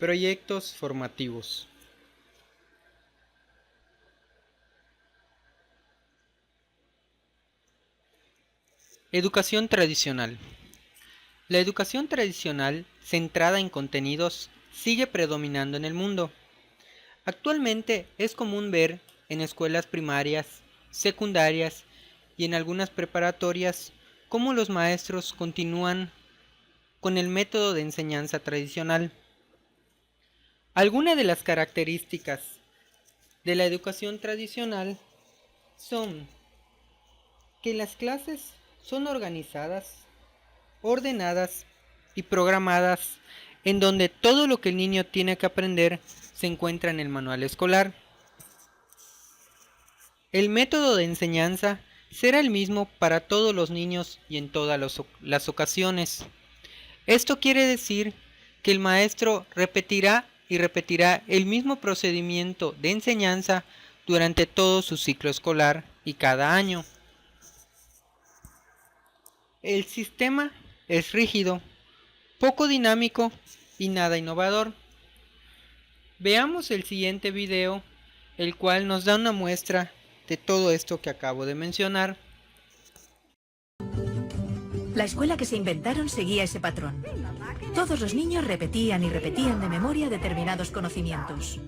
Proyectos formativos. Educación tradicional. La educación tradicional, centrada en contenidos, sigue predominando en el mundo. Actualmente es común ver en escuelas primarias, secundarias y en algunas preparatorias cómo los maestros continúan con el método de enseñanza tradicional. Algunas de las características de la educación tradicional son que las clases son organizadas, ordenadas y programadas, en donde todo lo que el niño tiene que aprender se encuentra en el manual escolar. El método de enseñanza será el mismo para todos los niños y en todas las ocasiones. Esto quiere decir que el maestro repetirá y repetirá el mismo procedimiento de enseñanza durante todo su ciclo escolar y cada año. El sistema es rígido, poco dinámico y nada innovador. Veamos el siguiente video, el cual nos da una muestra de todo esto que acabo de mencionar. La escuela que se inventaron seguía ese patrón. Todos los niños repetían y repetían de memoria determinados conocimientos.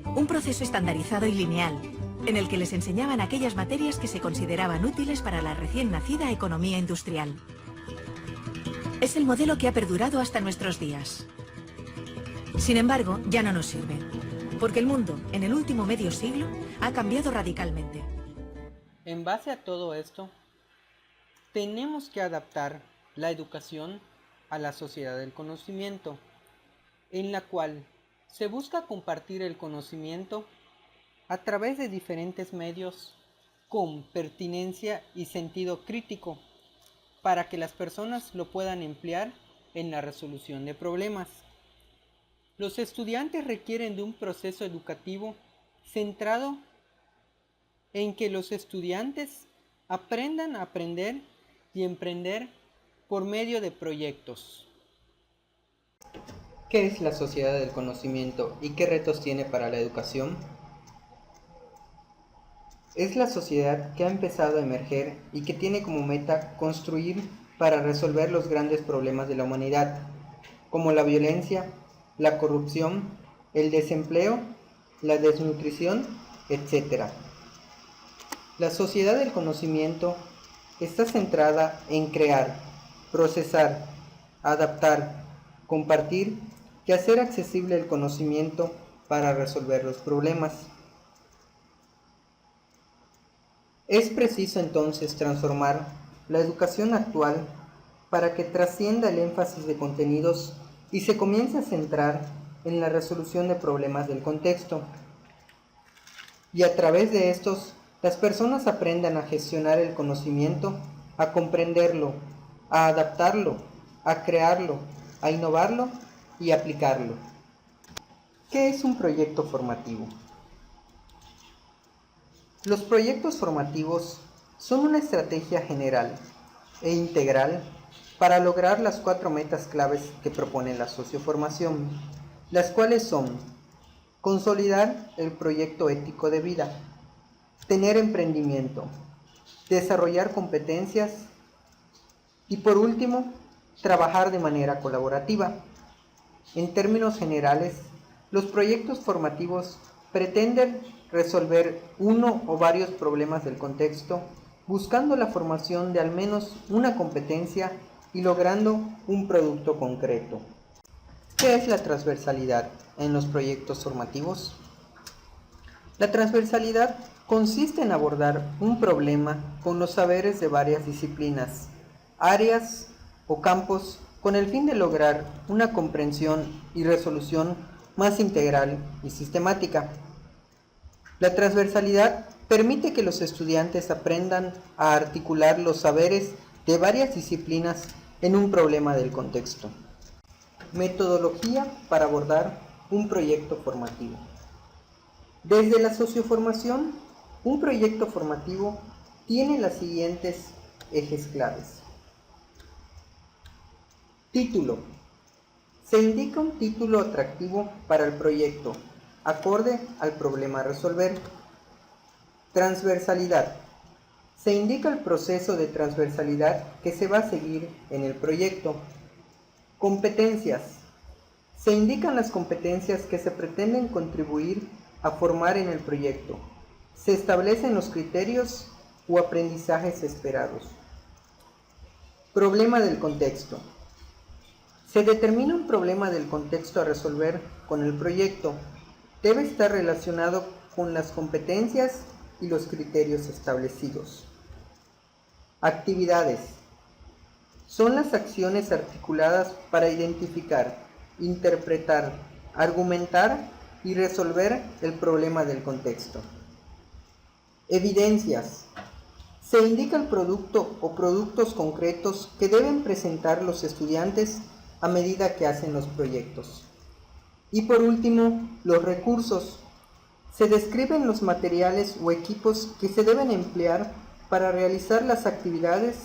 Un proceso estandarizado y lineal, en el que les enseñaban aquellas materias que se consideraban útiles para la recién nacida economía industrial. Es el modelo que ha perdurado hasta nuestros días. Sin embargo, ya no nos sirve, porque el mundo, en el último medio siglo, ha cambiado radicalmente. En base a todo esto, tenemos que adaptar la educación a la sociedad del conocimiento, en la cual se busca compartir el conocimiento a través de diferentes medios con pertinencia y sentido crítico, para que las personas lo puedan emplear en la resolución de problemas. Los estudiantes requieren de un proceso educativo centrado en que los estudiantes aprendan a aprender y emprender por medio de proyectos. ¿Qué es la sociedad del conocimiento y qué retos tiene para la educación? Es la sociedad que ha empezado a emerger y que tiene como meta construir para resolver los grandes problemas de la humanidad, como la violencia, la corrupción, el desempleo, la desnutrición, etc. La sociedad del conocimiento está centrada en crear, procesar, adaptar, compartir y hacer accesible el conocimiento para resolver los problemas. Es preciso entonces transformar la educación actual para que trascienda el énfasis de contenidos y se comience a centrar en la resolución de problemas del contexto. Y a través de estos, las personas aprendan a gestionar el conocimiento, a comprenderlo, a adaptarlo, a crearlo, a innovarlo y aplicarlo. ¿Qué es un proyecto formativo? Los proyectos formativos son una estrategia general e integral para lograr las 4 metas claves que propone la socioformación, las cuales son: consolidar el proyecto ético de vida, tener emprendimiento, desarrollar competencias y, por último, trabajar de manera colaborativa. En términos generales, los proyectos formativos pretenden resolver uno o varios problemas del contexto, buscando la formación de al menos una competencia y logrando un producto concreto. ¿Qué es la transversalidad en los proyectos formativos? La transversalidad consiste en abordar un problema con los saberes de varias disciplinas, áreas o campos con el fin de lograr una comprensión y resolución más integral y sistemática. La transversalidad permite que los estudiantes aprendan a articular los saberes de varias disciplinas en un problema del contexto. Metodología para abordar un proyecto formativo. Desde la socioformación, un proyecto formativo tiene las siguientes ejes claves. Título: Se indica un título atractivo para el proyecto, acorde al problema a resolver. Transversalidad. Se indica el proceso de transversalidad que se va a seguir en el proyecto. Competencias. Se indican las competencias que se pretenden contribuir a formar en el proyecto. Se establecen los criterios o aprendizajes esperados. Problema del contexto. Se determina un problema del contexto a resolver con el proyecto. Debe estar relacionado con las competencias y los criterios establecidos. Actividades. Son las acciones articuladas para identificar, interpretar, argumentar y resolver el problema del contexto. Evidencias. Se indica el producto o productos concretos que deben presentar los estudiantes a medida que hacen los proyectos. Y por último, los recursos. Se describen los materiales o equipos que se deben emplear para realizar las actividades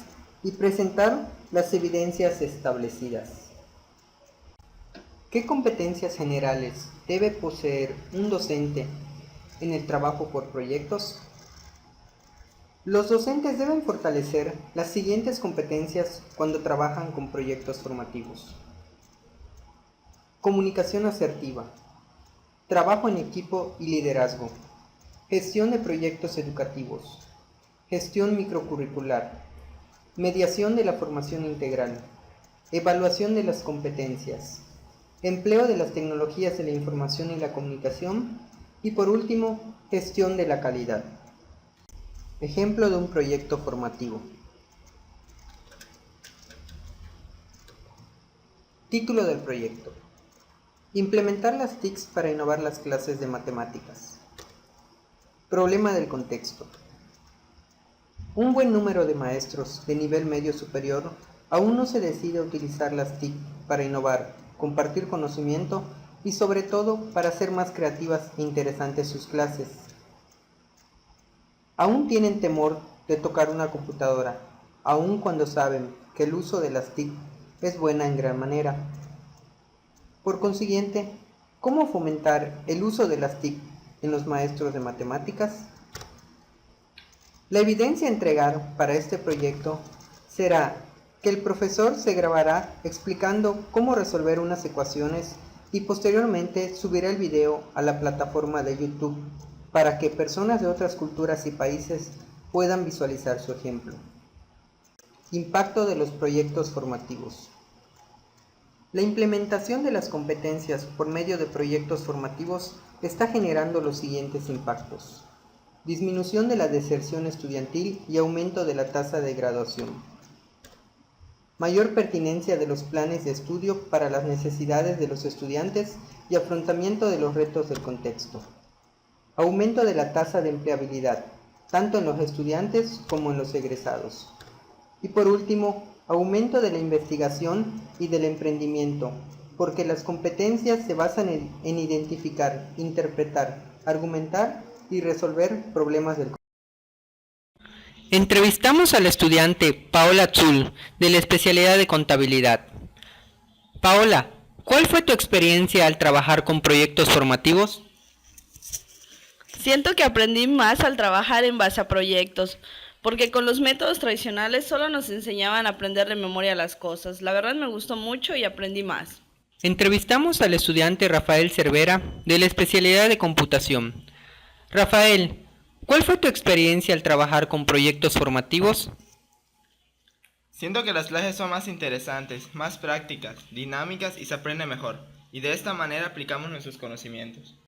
y presentar las evidencias establecidas. ¿Qué competencias generales debe poseer un docente en el trabajo por proyectos? Los docentes deben fortalecer las siguientes competencias cuando trabajan con proyectos formativos. Comunicación asertiva, trabajo en equipo y liderazgo, gestión de proyectos educativos, gestión microcurricular, mediación de la formación integral, evaluación de las competencias, empleo de las tecnologías de la información y la comunicación y por último, gestión de la calidad. Ejemplo de un proyecto formativo. Título del proyecto: Implementar las TICs para innovar las clases de matemáticas. Problema del contexto. Un buen número de maestros de nivel medio superior aún no se decide a utilizar las TIC para innovar, compartir conocimiento y sobre todo para hacer más creativas e interesantes sus clases. Aún tienen temor de tocar una computadora, aun cuando saben que el uso de las TIC es buena en gran manera. Por consiguiente, ¿cómo fomentar el uso de las TIC en los maestros de matemáticas? La evidencia a entregar para este proyecto será que el profesor se grabará explicando cómo resolver unas ecuaciones y posteriormente subirá el video a la plataforma de YouTube para que personas de otras culturas y países puedan visualizar su ejemplo. Impacto de los proyectos formativos. La implementación de las competencias por medio de proyectos formativos está generando los siguientes impactos: disminución de la deserción estudiantil y aumento de la tasa de graduación, mayor pertinencia de los planes de estudio para las necesidades de los estudiantes y afrontamiento de los retos del contexto, aumento de la tasa de empleabilidad, tanto en los estudiantes como en los egresados, y por último, aumento de la investigación y del emprendimiento, porque las competencias se basan en identificar, interpretar, argumentar y resolver problemas del contexto. Entrevistamos al estudiante Paola Zul, de la especialidad de contabilidad. Paola, ¿cuál fue tu experiencia al trabajar con proyectos formativos? Siento que aprendí más al trabajar en base a proyectos, porque con los métodos tradicionales solo nos enseñaban a aprender de memoria las cosas. La verdad me gustó mucho y aprendí más. Entrevistamos al estudiante Rafael Cervera, de la especialidad de computación. Rafael, ¿cuál fue tu experiencia al trabajar con proyectos formativos? Siento que las clases son más interesantes, más prácticas, dinámicas y se aprende mejor, y de esta manera aplicamos nuestros conocimientos.